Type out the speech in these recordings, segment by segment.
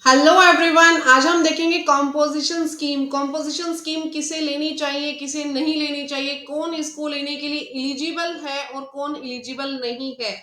Hello everyone, आज हम देखेंगे कॉम्पोजिशन स्कीम। कॉम्पोजिशन स्कीम किसे लेनी चाहिए, किसे नहीं लेनी चाहिए, कौन इसको लेने के लिए एलिजिबल है और कौन एलिजिबल नहीं है,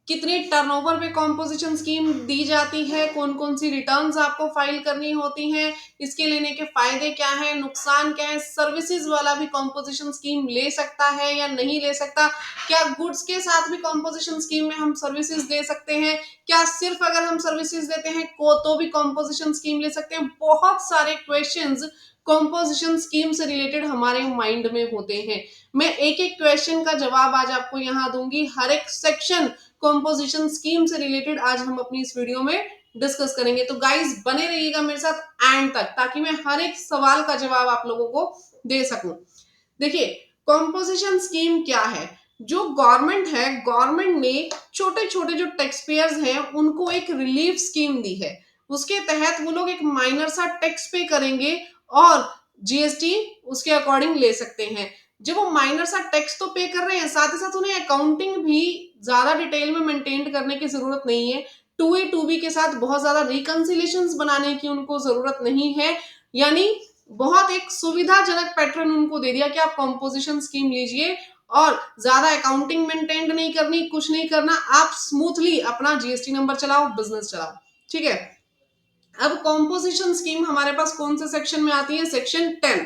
कितनी टर्नओवर पे कॉम्पोजिशन स्कीम दी जाती है, कौन कौन सी रिटर्न्स आपको फाइल करनी होती हैं, इसके लेने के फायदे क्या है, नुकसान क्या है, सर्विसेज वाला भी कॉम्पोजिशन स्कीम ले सकता है या नहीं ले सकता, क्या गुड्स के साथ भी कॉम्पोजिशन स्कीम में हम सर्विसेज दे सकते हैं, क्या सिर्फ अगर हम सर्विसेज देते हैं को तो भी कॉम्पोजिशन स्कीम ले सकते हैं। बहुत सारे क्वेश्चंस कॉम्पोजिशन स्कीम से रिलेटेड हमारे माइंड में होते हैं। मैं एक एक क्वेश्चन का जवाब आज आपको यहाँ दूंगी। हर एक सेक्शन कॉम्पोजिशन स्कीम से रिलेटेड आज हम अपनी इस वीडियो में डिस्कस करेंगे। तो गाइस बने रहिएगा मेरे साथ एंड तक, ताकि मैं हर एक सवाल का जवाब आप लोगों को दे सकूं। देखिए, कॉम्पोजिशन स्कीम क्या है। जो गवर्नमेंट है, गवर्नमेंट ने छोटे छोटे जो टैक्स पेयर्स हैं उनको एक रिलीफ स्कीम दी है। उसके तहत वो लोग एक माइनर सा टैक्स पे करेंगे और जीएसटी उसके अकॉर्डिंग ले सकते हैं। जब वो माइनर सा टैक्स तो पे कर रहे हैं, साथ ही साथ उन्हें अकाउंटिंग भी ज्यादा डिटेल में मेंटेन करने की जरूरत नहीं है। टू ए टू बी के साथ बहुत ज्यादा रिकंसिलेशन बनाने की उनको जरूरत नहीं है। यानी बहुत एक सुविधाजनक पैटर्न उनको दे दिया कि आप कॉम्पोजिशन स्कीम लीजिए और ज्यादा अकाउंटिंग मेंटेन नहीं करनी, कुछ नहीं करना, आप स्मूथली अपना जीएसटी नंबर चलाओ, बिजनेस चलाओ। ठीक है। अब कॉम्पोजिशन स्कीम हमारे पास कौन से सेक्शन में आती है? सेक्शन 10।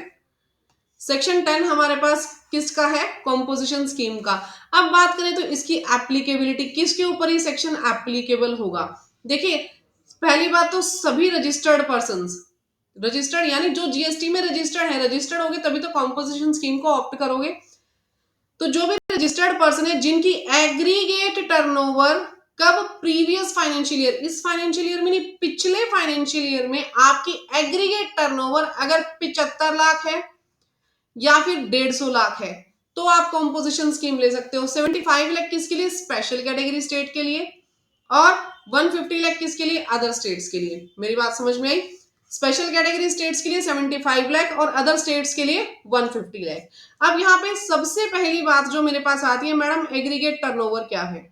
सेक्शन 10 हमारे पास किसका है? कॉम्पोजिशन स्कीम का। अब बात करें तो इसकी एप्लीकेबिलिटी, किसके ऊपर ये सेक्शन एप्लीकेबल होगा। देखिए, पहली बात तो सभी रजिस्टर्ड पर्सन, रजिस्टर्ड यानी जो जीएसटी में रजिस्टर्ड है, रजिस्टर्ड होगे तभी तो कॉम्पोजिशन स्कीम को ऑप्ट करोगे। तो जो भी रजिस्टर्ड पर्सन है जिनकी एग्रीगेट टर्नओवर कब प्रीवियस फाइनेंशियल ईयर, इस फाइनेंशियल ईयर में नहीं, पिछले फाइनेंशियल ईयर में आपकी एग्रीगेट टर्नओवर अगर 75 लाख है या फिर 150 लाख है तो आप कॉम्पोजिशन स्कीम ले सकते हो। 75 लाख किसके लिए? स्पेशल कैटेगरी स्टेट के लिए। और 150 लाख किसके लिए? अदर स्टेट्स के लिए। मेरी बात समझ में आई? स्पेशल कैटेगरी स्टेट्स के लिए 75 लाख और अदर स्टेट्स के लिए 150 लाख। अब यहाँ पे सबसे पहली बात जो मेरे पास आती है, मैडम एग्रीगेट टर्नओवर क्या है?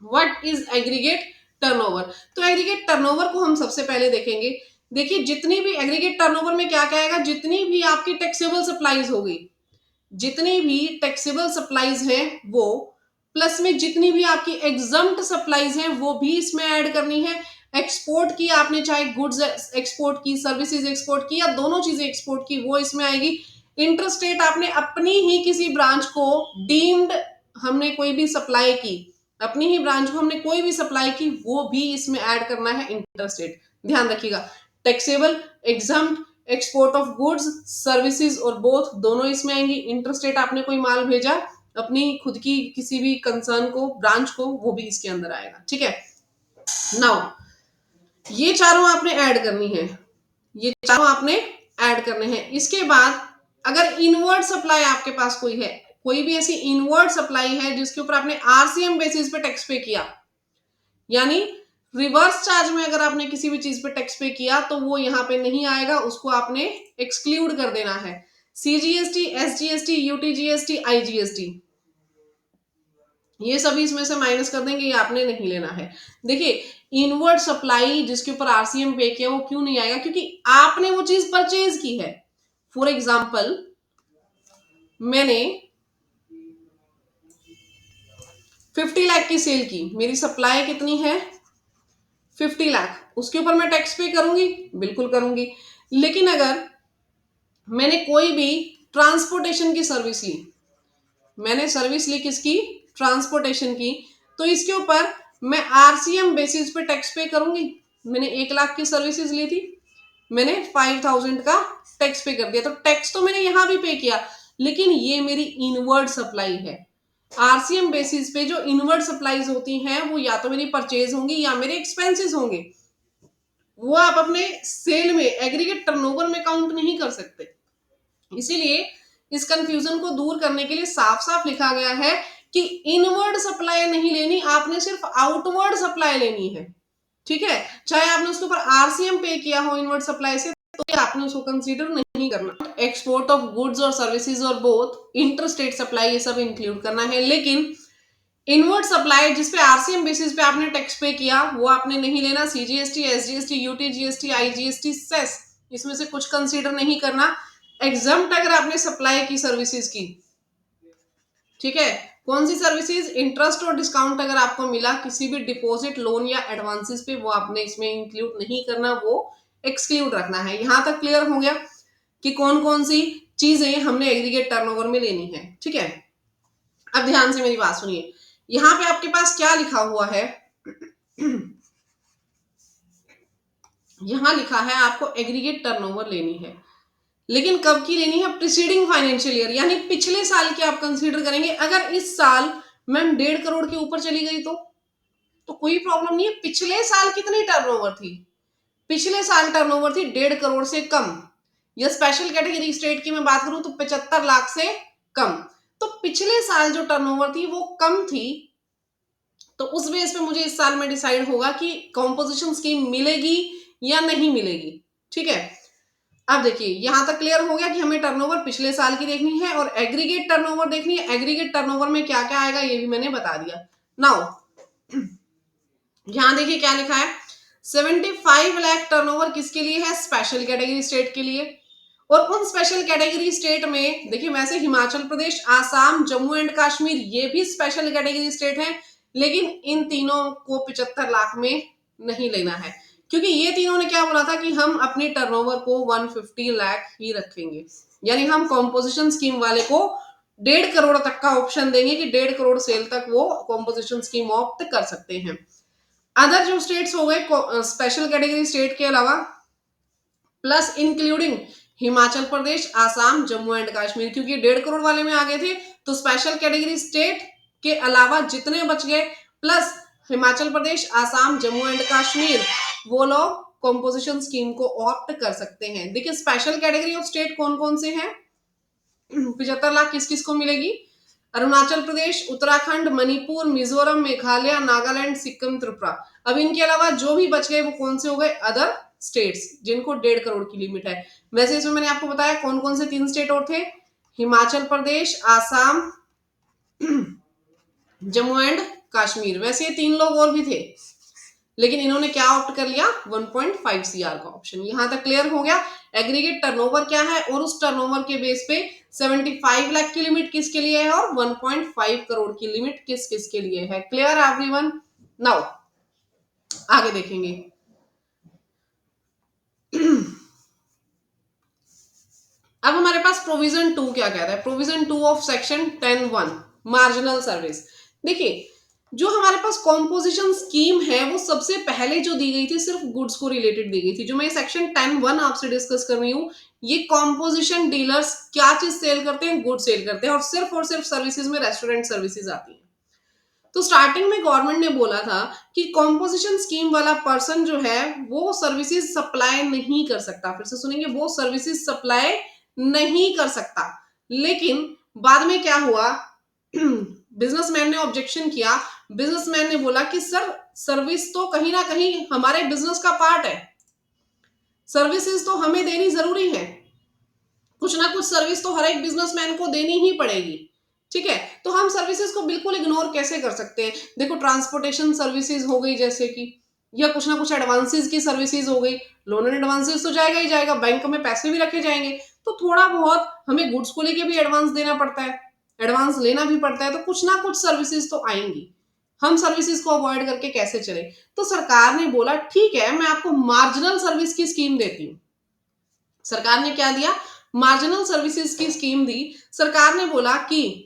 What is aggregate turnover? तो एग्रीगेट टर्नओवर को हम सबसे पहले देखेंगे। देखिए, जितनी भी एग्रीगेट टर्नओवर में क्या क्या आएगा, जितनी भी आपकी टैक्सेबल सप्लाईज होगी, जितनी भी टैक्सेबल सप्लाईज हैं वो, प्लस में जितनी भी आपकी एग्जम्प्ट सप्लाईज हैं वो भी इसमें ऐड करनी है। एक्सपोर्ट की आपने, चाहे गुड्स एक्सपोर्ट की, सर्विसेज एक्सपोर्ट की या दोनों चीजें एक्सपोर्ट की, वो इसमें आएगी। इंटरस्टेट आपने अपनी ही किसी ब्रांच को डीम्ड, हमने कोई भी सप्लाई की, अपनी ही ब्रांच को हमने कोई भी सप्लाई की, वो भी इसमें ऐड करना है इंटरस्टेट। ध्यान रखिएगा, taxable, exempt, export of goods, services और बोथ दोनों इसमें आएंगी। इंटरस्टेट आपने कोई माल भेजा अपनी खुद की किसी भी कंसर्न को, ब्रांच को, वो भी इसके अंदर आएगा। ठीक है। नाउ ये चारों आपने ऐड करनी है, ये चारों आपने ऐड करने हैं। इसके बाद अगर इनवर्ड सप्लाई आपके पास कोई है, कोई भी ऐसी इनवर्ड सप्लाई है जिसके ऊपर आपने आरसीएम बेसिस पे टैक्स पे किया, यानी रिवर्स चार्ज में अगर आपने किसी भी चीज पे टैक्स पे किया तो वो यहाँ पे नहीं आएगा, उसको आपने एक्सक्लूड कर देना है। सीजीएसटी, एसजीएसटी, यूटीजीएसटी, आईजीएसटी, ये सभी इसमें से माइनस कर देंगे, ये आपने नहीं लेना है। देखिए, इनवर्ड सप्लाई जिसके ऊपर आरसीएम पे किया वो क्यों नहीं आएगा? क्योंकि आपने वो चीज परचेज की है। फॉर एग्जाम्पल, मैंने 50 लाख की सेल की, मेरी सप्लाई कितनी है? 50 लाख, उसके ऊपर मैं टैक्स पे करूंगी? बिल्कुल करूंगी। लेकिन अगर मैंने कोई भी ट्रांसपोर्टेशन की सर्विस ली, मैंने सर्विस ली किसकी? ट्रांसपोर्टेशन की, तो इसके ऊपर मैं आरसीएम बेसिस पे टैक्स पे करूंगी। मैंने 1 लाख की सर्विसेज ली थी, मैंने 5000 का टैक्स पे कर दिया, तो टैक्स तो मैंने यहां भी पे किया, लेकिन ये मेरी इनवर्ड सप्लाई है। आरसीएम बेसिस पे जो इनवर्ड सप्लाईज होती हैं वो या तो मेरी परचेज होंगी या मेरे एक्सपेंसेस होंगे, वो आप अपने सेल में, एग्रीगेट टर्नओवर में काउंट नहीं कर सकते। इसीलिए इस कंफ्यूजन को दूर करने के लिए साफ साफ लिखा गया है कि इनवर्ड सप्लाई नहीं लेनी, आपने सिर्फ आउटवर्ड सप्लाई लेनी है। ठीक है। चाहे आपने उसके ऊपर आरसीएम पे किया हो इनवर्ड सप्लाई से, तो ये आपने उसको कंसीडर नहीं करना। एक्सपोर्ट ऑफ गुड्स और सर्विसेज और बोथ, इंटर स्टेट सप्लाई, ये सब इंक्लूड करना है। लेकिन इनवर्ड सप्लाई जिसपे आरसीएम बेसिस पे आपने टैक्स पे किया वो आपने नहीं लेना। CGST, SGST, UT GST, IGST, cess, इसमें से कुछ कंसीडर नहीं करना। एग्जम्प्ट अगर आपने सप्लाई की सर्विसेज की, ठीक है, कौन सी सर्विसेज, इंटरेस्ट और डिस्काउंट अगर आपको मिला किसी भी डिपॉजिट, लोन या एडवांसेस पे, वो आपने इसमें इंक्लूड नहीं करना, वो एक्सक्लूड रखना है। यहां तक क्लियर हो गया कि कौन कौन सी चीजें हमने एग्रीगेट टर्नओवर में लेनी है। ठीक है, अब ध्यान से मेरी बात सुनिए, यहां पे आपके पास क्या लिखा हुआ है, यहां लिखा है आपको एग्रीगेट टर्नओवर लेनी है, लेकिन कब की लेनी है, प्रीसीडिंग फाइनेंशियल ईयर, यानी पिछले साल की आप कंसीडर करेंगे। अगर इस साल मैम 1.5 करोड़ के ऊपर चली गई तो कोई प्रॉब्लम नहीं है। पिछले साल कितनी टर्नओवर थी, पिछले साल टर्नओवर थी 1.5 करोड़ से कम, या स्पेशल कैटेगरी स्टेट की मैं बात करूं तो 75 लाख से कम। तो पिछले साल जो टर्नओवर थी वो कम थी, तो उस बेस पे मुझे इस साल में डिसाइड होगा कि कॉम्पोजिशन स्कीम मिलेगी या नहीं मिलेगी। ठीक है, अब देखिए यहां तक क्लियर हो गया कि हमें टर्नओवर पिछले साल की देखनी है और एग्रीगेट टर्नओवर देखनी है। एग्रीगेट टर्नओवर में क्या क्या आएगा ये भी मैंने बता दिया। नाउ यहां देखिए क्या लिखा है, 75 लाख टर्नओवर किसके लिए है, स्पेशल कैटेगरी स्टेट के लिए। और उन स्पेशल कैटेगरी स्टेट में देखिए, वैसे हिमाचल प्रदेश, आसाम, जम्मू एंड कश्मीर ये भी स्पेशल कैटेगरी स्टेट है, लेकिन इन तीनों को 75 लाख में नहीं लेना है, क्योंकि ये तीनों ने क्या बोला था कि हम अपनी टर्नओवर को 150 लाख ही रखेंगे, यानी हम कॉम्पोजिशन स्कीम वाले को 1.5 करोड़ तक का ऑप्शन देंगे कि 1.5 करोड़ सेल तक वो कॉम्पोजिशन स्कीम ऑप्ट कर सकते हैं। अदर जो स्टेट्स हो गए स्पेशल कैटेगरी स्टेट के अलावा, plus including Himachal Pradesh, Assam, Jammu and Kashmir, क्योंकि 1.5 करोड़ वाले में आ गए थे, तो स्पेशल कैटेगरी स्टेट के अलावा जितने बच गए, प्लस हिमाचल प्रदेश, आसाम, जम्मू एंड कश्मीर, वो लोग कॉम्पोजिशन स्कीम को ऑप्ट कर सकते हैं। देखिए स्पेशल कैटेगरी ऑफ स्टेट कौन कौन से हैं, 75 लाख किस किस को मिलेगी, अरुणाचल प्रदेश, उत्तराखंड, मणिपुर, मिजोरम, मेघालय, नागालैंड, सिक्किम, त्रिपुरा। अब इनके अलावा जो भी बच गए वो कौन से हो गए, अदर स्टेट्स, जिनको 1.5 करोड़ की लिमिट है। वैसे इसमें मैंने आपको बताया कौन कौन से 3 स्टेट और थे, हिमाचल प्रदेश, आसाम, जम्मू एंड कश्मीर। वैसे ये 3 लोग और भी थे, लेकिन इन्होंने क्या ऑप्ट कर लिया, 1.5 सीआर का ऑप्शन। यहां तक क्लियर हो गया एग्रीगेट टर्नओवर क्या है, और उस टर्नओवर के बेस पे 75 लाख की लिमिट किसके लिए है और 1.5 करोड़ की लिमिट किस किस के लिए है। Clear everyone. नाउ आगे देखेंगे। अब हमारे पास प्रोविजन 2 क्या कह रहा है, provision 2 of section 10(1) marginal service. देखिए जो हमारे पास कॉम्पोजिशन स्कीम है वो सबसे पहले जो दी गई थी सिर्फ गुड्स को रिलेटेड दी गई थी। जो मैं सेक्शन 10(1) आपसे डिस्कस कर रही हूँ, ये कॉम्पोजिशन डीलर्स क्या चीज सेल करते हैं, गुड सेल करते हैं, और सिर्फ सर्विसेज में रेस्टोरेंट सर्विसेज आती है। तो स्टार्टिंग में गवर्नमेंट ने बोला था कि कॉम्पोजिशन स्कीम वाला पर्सन जो है वो सर्विसेज सप्लाई नहीं कर सकता। फिर से सुनेंगे, वो सर्विसेज सप्लाई नहीं कर सकता। लेकिन बाद में क्या हुआ, बिजनेसमैन ने ऑब्जेक्शन किया। बिजनेसमैन ने बोला कि सर सर्विस तो कहीं ना कहीं हमारे बिजनेस का पार्ट है, सर्विसेज तो हमें देनी जरूरी है, कुछ ना कुछ सर्विस तो हर एक बिजनेसमैन को देनी ही पड़ेगी। ठीक है, तो हम सर्विसेज को बिल्कुल इग्नोर कैसे कर सकते हैं। देखो ट्रांसपोर्टेशन सर्विसेज हो गई जैसे कि, या कुछ ना कुछ एडवांसेस की सर्विसेज हो गई, लोन एंड एडवांसेस तो जाएगा ही जाएगा, बैंक में पैसे भी रखे जाएंगे, तो थोड़ा बहुत हमें गुड्स को लेके भी एडवांस देना पड़ता है, एडवांस लेना भी पड़ता है, तो कुछ ना कुछ सर्विसेज तो आएंगी। हम सर्विसेज को अवॉइड करके कैसे चले। तो सरकार ने बोला ठीक है मैं आपको मार्जिनल सर्विस की स्कीम देती हूँ। सरकार ने क्या दिया, मार्जिनल सर्विसेज की स्कीम दी। सरकार ने बोला कि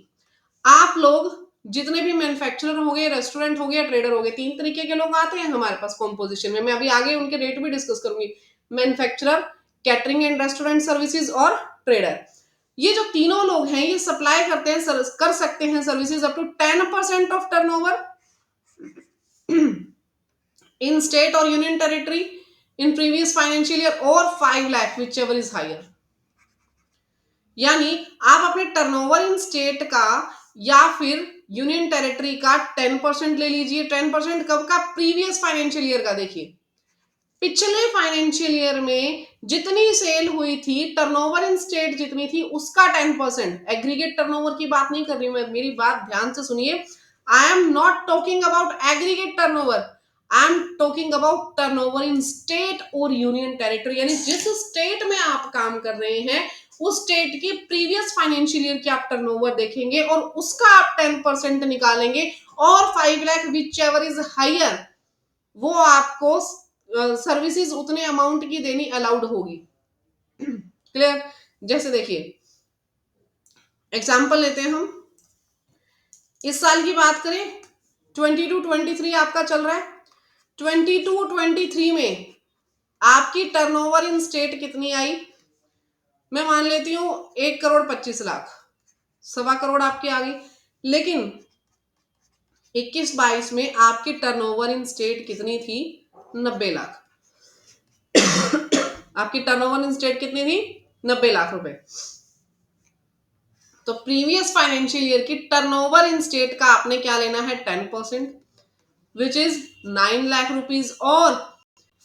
आप लोग जितने भी मैन्युफैक्चरर हो गए, रेस्टोरेंट हो गया, ट्रेडर हो गए, 3 तरीके के लोग आते हैं हमारे पास कॉम्पोजिशन में। मैं अभी आगे उनके रेट भी डिस्कस करूंगी। Manufacturer, catering and restaurant services और ट्रेडर, ये जो तीनों लोग हैं ये सप्लाई करते हैं, कर सकते हैं services up to 10% of turnover in state और union territory in previous financial year और 5 lakh whichever is higher. यानी आप अपने टर्नओवर इन स्टेट का या फिर यूनियन टेरिटरी का 10% ले लीजिए। 10% कब का, प्रीवियस फाइनेंशियल ईयर का। देखिए पिछले फाइनेंशियल ईयर में जितनी सेल हुई थी, टर्नओवर इन स्टेट जितनी थी उसका 10%। एग्रीगेट टर्नओवर की बात नहीं कर रही हूं मैं, मेरी बात ध्यान से सुनिए। I am not talking about aggregate turnover, I am talking about turnover in state और यूनियन टेरिटरी, यानी जिस स्टेट में आप काम कर रहे हैं उस स्टेट की प्रीवियस फाइनेंशियल ईयर की आप टर्नओवर देखेंगे और उसका आप 10% निकालेंगे और 5 lakh whichever is higher, वो आपको सर्विसेज उतने अमाउंट की देनी अलाउड होगी। क्लियर? जैसे देखिए एग्जाम्पल लेते हैं हम, इस साल की बात करें 22-23 आपका चल रहा है, 22-23 में आपकी टर्नओवर इन स्टेट कितनी आई, मैं मान लेती हूं 1,25,00,000, 1.25 करोड़ आपकी आ गई। लेकिन 21-22 में आपकी टर्नओवर इन स्टेट कितनी थी, 90 लाख। आपकी टर्नओवर इन स्टेट कितनी थी, 90 लाख रुपए। तो प्रीवियस फाइनेंशियल ईयर की टर्नओवर इन स्टेट का आपने क्या लेना है, 10%, विच इज 9 लाख रुपीज, और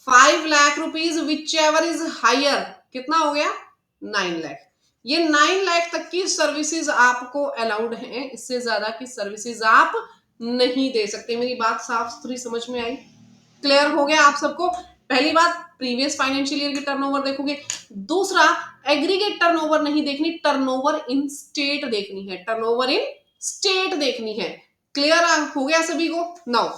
5 lakh rupees whichever is higher, कितना हो गया, 9 लाख। ये 9 लाख तक की सर्विसेज आपको अलाउड है, इससे ज्यादा की सर्विसेज आप नहीं दे सकते। मेरी बात साफ सुथरी समझ में आई? क्लियर हो गया आप सबको? पहली बात, प्रीवियस फाइनेंशियल ईयर की टर्नओवर देखोगे। दूसरा, एग्रीगेट टर्नओवर नहीं देखनी, टर्नओवर इन स्टेट देखनी है, टर्नओवर इन स्टेट देखनी है। क्लियर हो गया सभी को? नाउ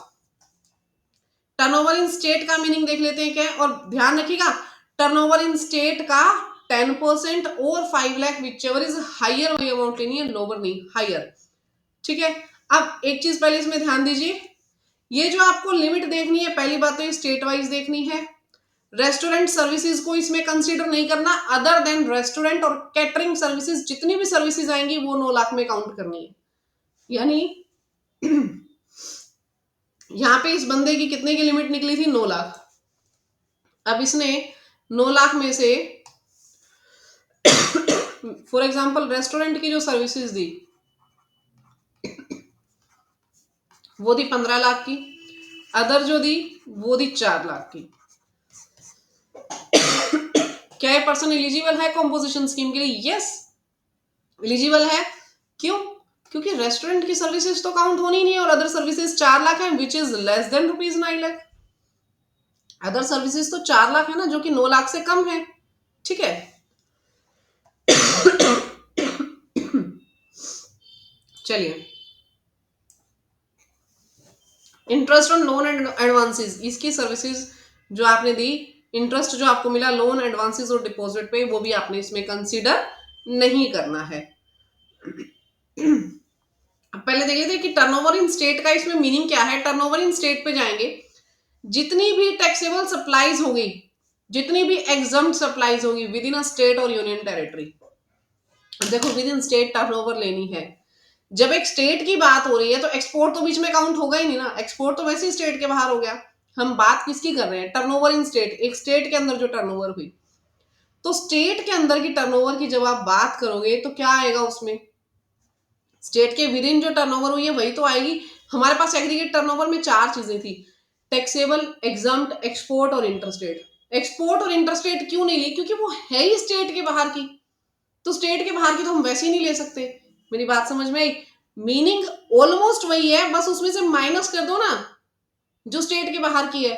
टर्नओवर इन स्टेट का मीनिंग देख लेते हैं क्या है, और ध्यान रखिएगा टर्नओवर इन स्टेट का 10% और 5 lakh whichever is higher वाली अमाउंट लेनी है, लोअर नहीं, हायर। ठीक है, अब एक चीज पहले इसमें ध्यान दीजिए, ये जो आपको लिमिट देखनी है, पहली बात तो ये स्टेट वाइज देखनी है। रेस्टोरेंट सर्विसेज को इसमें कंसीडर नहीं करना, अदर देन रेस्टोरेंट और कैटरिंग सर्विसेज, जितनी भी सर्विसेज आएंगी वो 9 लाख में काउंट करनी है। यानी यहां पे इस बंदे की कितने की लिमिट निकली थी, 9 लाख। अब इसने 9 लाख में से फॉर एग्जांपल रेस्टोरेंट की जो सर्विसेज दी वो दी 15 लाख की, अदर जो दी वो दी 4 लाख की। क्या ये पर्सन एलिजिबल है कॉम्पोजिशन स्कीम के लिए? यस, एलिजिबल है। क्यों? क्योंकि रेस्टोरेंट की सर्विसेज तो काउंट होनी नहीं है और अदर सर्विसेज 4 लाख है, which is less than rupees 9 lakh. Other services तो 4 लाख है ना, जो कि 9 लाख से कम है। ठीक है, चलिए interest on loan and advances, इसकी सर्विसेज जो आपने दी, इंटरेस्ट जो आपको मिला लोन एडवांसेस और डिपॉजिट पे, वो भी आपने इसमें कंसीडर नहीं करना है। पहले देख लेते हैं कि टर्नओवर इन स्टेट का इसमें मीनिंग क्या है। टर्नओवर इन स्टेट पे जाएंगे, जितनी भी टैक्सेबल सप्लाईज होगी, जितनी भी एग्जम्प्ट सप्लाईज होगी विद इन अ स्टेट और यूनियन टेरिटरी, देखो विद इन स्टेट टर्नओवर लेनी है। जब एक स्टेट की बात हो रही है तो एक्सपोर्ट तो बीच में काउंट होगा ही नहीं ना, एक्सपोर्ट तो वैसे ही स्टेट के बाहर हो गया। हम बात किसकी कर रहे हैं, टर्नओवर इन स्टेट, एक स्टेट के अंदर जो टर्नओवर हुई। तो स्टेट के अंदर की टर्नओवर की जब आप बात करोगे तो क्या आएगा उसमें, स्टेट के विद इन जो टर्नओवर हुई है वही तो आएगी। हमारे पास एग्रीगेट टर्नओवर में 4 चीजें थी, टैक्सेबल, एग्जम्प्ट, एक्सपोर्ट और इंटरस्टेट। एक्सपोर्ट और इंटरस्टेट क्यों नहीं ली, क्योंकि वो है ही स्टेट के बाहर की, तो स्टेट के बाहर की तो हम वैसे ही नहीं ले सकते। मेरी बात समझ में आई? मीनिंग ऑलमोस्ट वही है, बस उसमें से माइनस कर दो ना जो स्टेट के बाहर की है,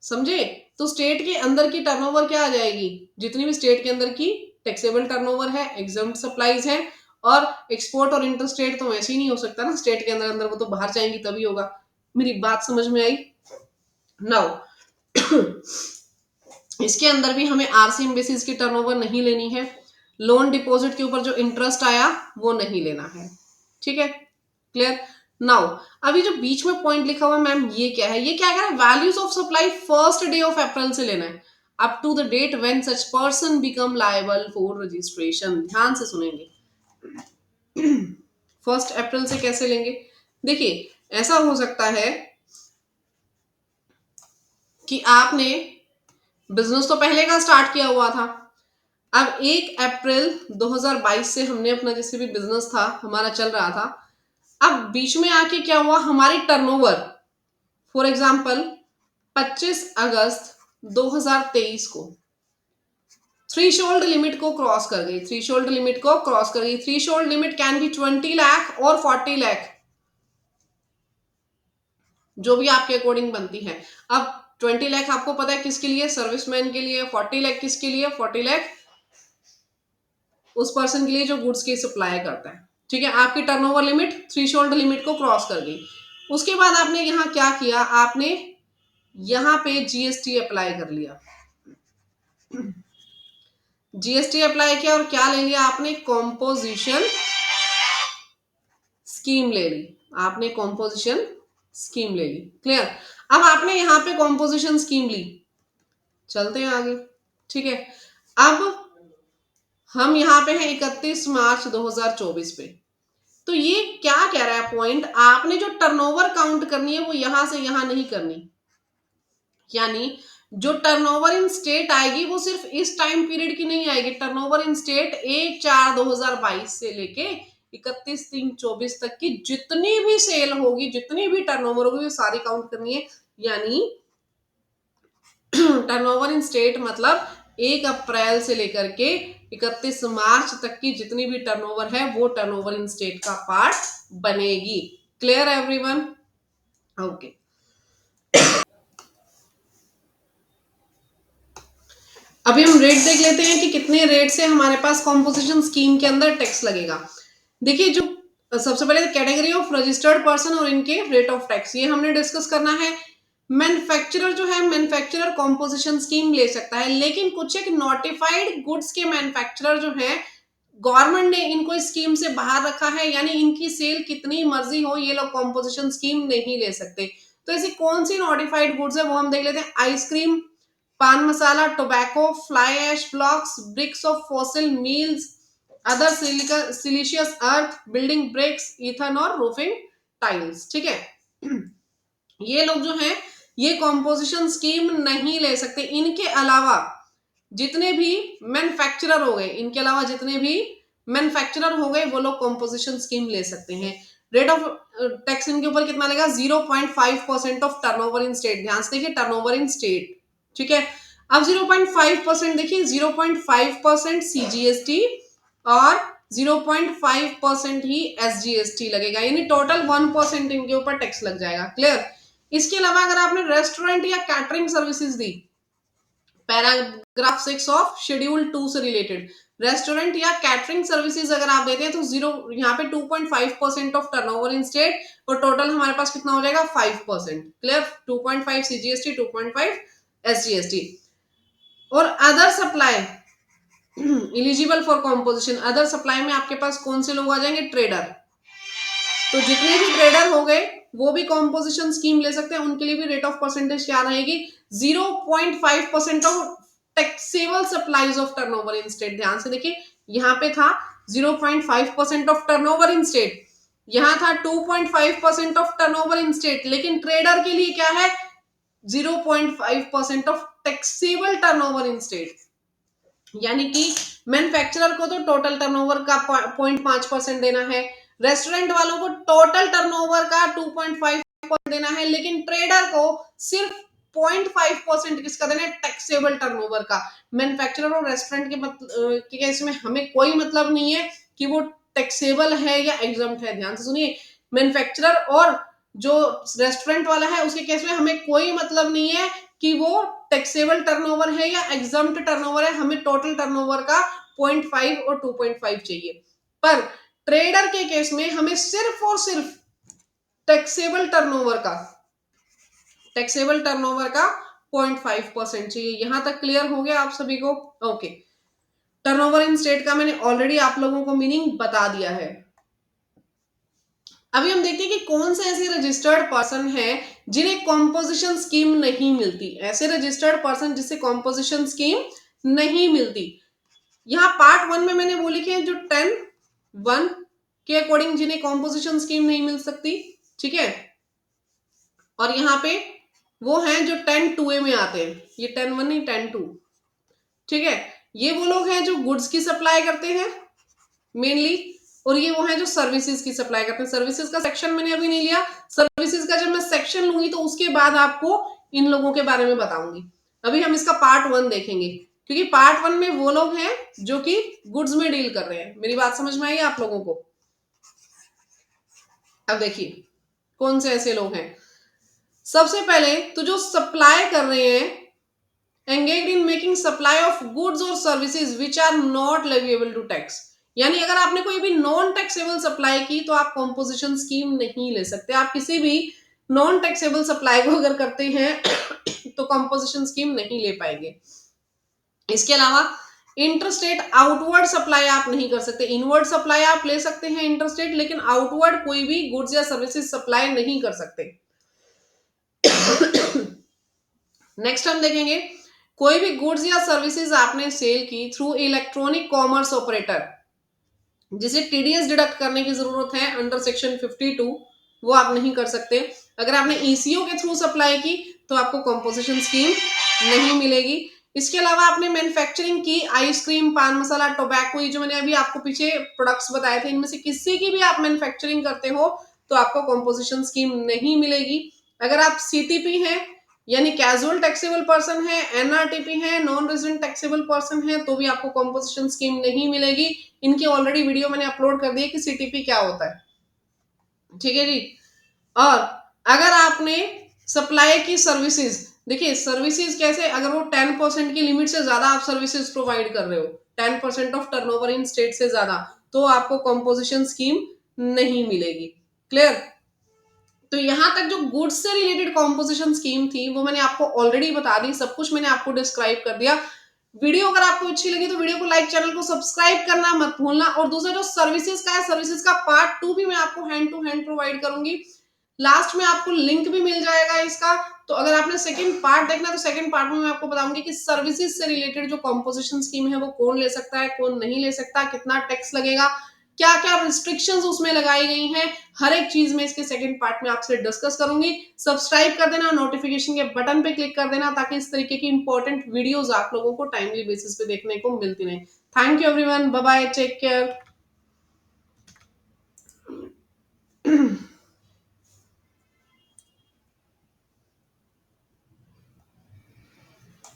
समझे? तो स्टेट के अंदर की टर्नओवर क्या आ जाएगी, जितनी भी स्टेट के अंदर की टैक्सेबल टर्नओवर है, एग्जम्प्ट सप्लाईज है, और एक्सपोर्ट और इंटरस्टेट तो वैसे ही नहीं हो सकता ना स्टेट के अंदर अंदर, वो तो बाहर जाएंगी तभी होगा। मेरी बात समझ में आई? नाउ इसके अंदर भी हमें आरसीएम बेसिस की टर्नओवर नहीं लेनी है, लोन डिपॉजिट के ऊपर जो इंटरेस्ट आया वो नहीं लेना है। ठीक है, क्लियर? नाउ अभी जो बीच में पॉइंट लिखा हुआ मैम ये क्या है, ये क्या कह रहा है, values of supply first day of April से लेना है, up to the date when such person become liable for registration. ध्यान से सुनेंगे, 1 अप्रैल से कैसे लेंगे? देखिए ऐसा हो सकता है कि आपने बिजनेस तो पहले का स्टार्ट किया हुआ था, अब 1 अप्रैल 2022 से हमने अपना जैसे भी बिजनेस था हमारा चल रहा था, अब बीच में आके क्या हुआ, हमारी टर्नओवर फॉर एग्जांपल 25 अगस्त 2023 को थ्रीशोल्ड लिमिट को क्रॉस कर गई, थ्रीशोल्ड लिमिट को क्रॉस कर गई। Threshold limit can be 20 lakh और 40 लाख। जो भी आपके अकॉर्डिंग बनती है। अब 20 लाख आपको पता है किसके लिए, सर्विसमैन के लिए। 40 लाख किसके लिए, 40 लाख उस पर्सन के लिए जो गुड्स की सप्लाई करता है। ठीक है, आपकी टर्नओवर लिमिट थ्रेशोल्ड लिमिट को क्रॉस कर गई। उसके बाद आपने यहाँ क्या किया, आपने यहाँ पे जीएसटी अप्लाई कर लिया। जीएसटी अप्लाई किया और क्या ले लिया आपने, कॉम्पोजिशन स्कीम ले ली। आपने कॉम्पोजिशन स्कीम ले ली। क्लियर। अब आपने यहाँ पे कॉम्पोजिशन स्कीम ली, चलते हैं आगे। ठीक है, अब हम यहाँ पे हैं 31 मार्च 2024 पे। तो ये क्या कह रहा है पॉइंट, आपने जो टर्नओवर काउंट करनी है वो यहां से यहां नहीं करनी। यानी जो टर्नओवर इन स्टेट आएगी वो सिर्फ इस टाइम पीरियड की नहीं आएगी। टर्नओवर इन स्टेट 1/4/2022 से लेके 31/3/24 तक की जितनी भी सेल होगी, जितनी भी टर्नओवर होगी, वो सारी काउंट करनी है। यानी टर्नओवर इन स्टेट मतलब 1 अप्रैल से लेकर के 31 मार्च तक की जितनी भी टर्नओवर है वो टर्नओवर इन स्टेट का पार्ट बनेगी। Clear everyone? ओके। अभी हम रेट देख लेते हैं कि कितने रेट से हमारे पास कॉम्पोजिशन स्कीम के अंदर टैक्स लगेगा। देखिए, जो सबसे पहले कैटेगरी ऑफ रजिस्टर्ड पर्सन और इनके रेट ऑफ टैक्स, ये हमने डिस्कस करना है। मैन्युफैक्चरर जो है, मैन्युफैक्चरर कॉम्पोजिशन स्कीम ले सकता है, लेकिन कुछ एक नोटिफाइड गुड्स के मैन्युफैक्चरर जो है, गवर्नमेंट ने इनको इस स्कीम से बाहर रखा है। यानी इनकी सेल कितनी मर्जी हो, ये लोग कॉम्पोजिशन स्कीम नहीं ले सकते। तो ऐसी कौन सी नोटिफाइड गुड्स है वो हम देख लेते हैं। Ice cream, paan masala, tobacco, fly ash blocks, bricks of fossil meals, other siliceous earth, building bricks, earthen और रूफिंग टाइल्स। ठीक है, ये लोग जो हैं ये कॉम्पोजिशन स्कीम नहीं ले सकते। इनके अलावा जितने भी मैन्युफैक्चरर हो गए, इनके अलावा जितने भी मैन्युफैक्चरर हो गए वो लोग कॉम्पोजिशन स्कीम ले सकते हैं। रेट ऑफ टैक्स इनके ऊपर कितना लगेगा, 0.5% ऑफ टर्नओवर इन स्टेट। ध्यान से देखिए, टर्नओवर इन स्टेट। ठीक है, अब 0.5% देखिए, 0.5% सीजीएसटी और 0.5% ही एसजीएसटी लगेगा, यानी टोटल 1% इनके ऊपर टैक्स लग जाएगा। क्लियर। इसके अलावा अगर आपने रेस्टोरेंट या कैटरिंग सर्विसेज दी, पैराग्राफ 6 ऑफ शेड्यूल 2 से रिलेटेड, रेस्टोरेंट या कैटरिंग सर्विसेज अगर आप देते हैं तो जीरो, यहाँ पे 2.5% ऑफ टर्नओवर इन स्टेट और टोटल हमारे पास कितना हो जाएगा, 5%। क्लियर। 2.5 CGST, 2.5 SGST. और other supply eligible for composition, other supply में आपके पास कौन से लोग आ जाएंगे, ट्रेडर। तो जितने भी ट्रेडर हो गए वो भी कॉम्पोजिशन स्कीम ले सकते हैं। उनके लिए भी रेट ऑफ परसेंटेज क्या रहेगी, 0.5% of taxable supplies of turnover in state. ध्यान से देखिए, यहाँ पे था 0.5% ऑफ टर्नओवर इन स्टेट, यहाँ था 2.5% ऑफ टर्नओवर इन स्टेट, लेकिन ट्रेडर के लिए क्या है, 0.5% of taxable turnover in state. यानी कि मैन्युफैक्चरर को तो टोटल टर्नओवर का 0.5% देना है, रेस्टोरेंट वालों को टोटल टर्नओवर का 2.5% देना है, लेकिन ट्रेडर को सिर्फ 0.5% किसका देना है, टैक्सेबल टर्नओवर का। मैन्युफैक्चरर और रेस्टोरेंट के केस में हमें कोई मतलब नहीं है कि वो टैक्सेबल है या एग्जम्प्ट है। ध्यान से सुनिए, मैन्युफैक्चरर और जो रेस्टोरेंट वाला है उसके केस में हमें कोई मतलब नहीं है कि वो टैक्सेबल टर्नओवर है या एग्जम्प्ट टर्नओवर है, हमें टोटल टर्नओवर का 0.5 और 2.5 चाहिए। पर ट्रेडर के केस में हमें सिर्फ और सिर्फ टैक्सेबल टर्नओवर का 0.5% चाहिए। यहां तक क्लियर हो गया आप सभी को? ओके। टर्नओवर इन स्टेट का मैंने ऑलरेडी आप लोगों को मीनिंग बता दिया है। अभी हम देखते हैं कि कौन से ऐसे रजिस्टर्ड पर्सन है जिन्हें कॉम्पोजिशन स्कीम नहीं मिलती। ऐसे रजिस्टर्ड पर्सन जिसे कॉम्पोजिशन स्कीम नहीं मिलती, यहाँ पार्ट 1 में मैंने वो लिखे हैं जो 10(1) के अकॉर्डिंग जिन्हें कॉम्पोजिशन स्कीम नहीं मिल सकती। ठीक है, और यहाँ पे वो हैं जो 10(2) में आते हैं, ये 10(1) नहीं 10(2). ठीक है, ये वो लोग हैं जो गुड्स की सप्लाई करते हैं मेनली, और ये वो है जो सर्विसेज की सप्लाई करते हैं। सर्विसेज का सेक्शन मैंने अभी नहीं लिया, सर्विसेज का जब मैं सेक्शन लूंगी तो उसके बाद आपको इन लोगों के बारे में बताऊंगी। अभी हम इसका पार्ट 1 देखेंगे, क्योंकि पार्ट 1 में वो लोग हैं जो कि गुड्स में डील कर रहे हैं। मेरी बात समझ में आई आप लोगों को? अब देखिए कौन से ऐसे लोग हैं। सबसे पहले तो जो सप्लाई कर रहे हैं, engaged in making supply of goods or services which are not leviable to tax, यानी अगर आपने कोई भी नॉन टैक्सेबल सप्लाई की तो आप कॉम्पोजिशन स्कीम नहीं ले सकते। आप किसी भी नॉन टैक्सेबल सप्लाई को अगर करते हैं तो कॉम्पोजिशन स्कीम नहीं ले पाएंगे। इसके अलावा इंटरस्टेट आउटवर्ड सप्लाई आप नहीं कर सकते। इनवर्ड सप्लाई आप ले सकते हैं इंटरस्टेट, लेकिन आउटवर्ड कोई भी गुड्स या सर्विसेज सप्लाई नहीं कर सकते। नेक्स्ट हम देखेंगे, कोई भी गुड्स या सर्विसेज आपने सेल की थ्रू इलेक्ट्रॉनिक कॉमर्स ऑपरेटर, जिसे टीडीएस डिडक्ट करने की जरूरत है अंडर सेक्शन 52, वो आप नहीं कर सकते। अगर आपने ईसीओ के थ्रू सप्लाई की तो आपको कॉम्पोजिशन स्कीम नहीं मिलेगी। इसके अलावा आपने मैन्युफैक्चरिंग की आइसक्रीम, पान मसाला, टोबैको, ये जो मैंने अभी आपको पीछे प्रोडक्ट्स बताए थे, इनमें से किसी की भी आप मैन्युफैक्चरिंग करते हो तो आपको कॉम्पोजिशन स्कीम नहीं मिलेगी। अगर आप सीटीपी हैं यानी कैजुअल टैक्सेबल पर्सन है, एनआरटीपी है, नॉन रेजिडेंट टैक्सेबल पर्सन है, तो भी आपको कॉम्पोजिशन स्कीम नहीं मिलेगी। इनकी ऑलरेडी वीडियो मैंने अपलोड कर दी है कि सीटीपी क्या होता है, ठीक है जी। और अगर आपने सप्लाई की सर्विसेज, देखिए सर्विसेज कैसे, अगर वो 10% की लिमिट से ज्यादा आप सर्विसेज प्रोवाइड कर रहे हो, 10% ऑफ टर्नओवर इन स्टेट से ज्यादा, तो आपको कॉम्पोजिशन स्कीम नहीं मिलेगी। क्लियर? तो यहां तक जो गुड्स से रिलेटेड कॉम्पोजिशन स्कीम थी वो मैंने आपको ऑलरेडी बता दी, सब कुछ मैंने आपको डिस्क्राइब कर दिया। वीडियो अगर आपको अच्छी लगी तो वीडियो को लाइक, चैनल को सब्सक्राइब करना मत भूलना। और दूसरा जो सर्विसेज का है, सर्विसेज का पार्ट 2 भी मैं आपको हैंड टू हैंड प्रोवाइड करूंगी। लास्ट में आपको लिंक भी मिल जाएगा इसका। तो अगर आपने सेकंड पार्ट देखना है तो सेकंड पार्ट में मैं आपको बताऊंगी कि सर्विसेज से रिलेटेड जो कॉम्पोजिशन स्कीम है वो कौन ले सकता है, कौन नहीं ले सकता, कितना टैक्स लगेगा, क्या क्या रिस्ट्रिक्शंस उसमें लगाई गई हैं, हर एक चीज में इसके सेकंड पार्ट में आपसे डिस्कस करूंगी। सब्सक्राइब कर देना, नोटिफिकेशन के बटन पे क्लिक कर देना, ताकि इस तरीके की इंपॉर्टेंट वीडियोस आप लोगों को टाइमली बेसिस पे देखने को मिलती रहे। Thank you everyone, bye bye, take care.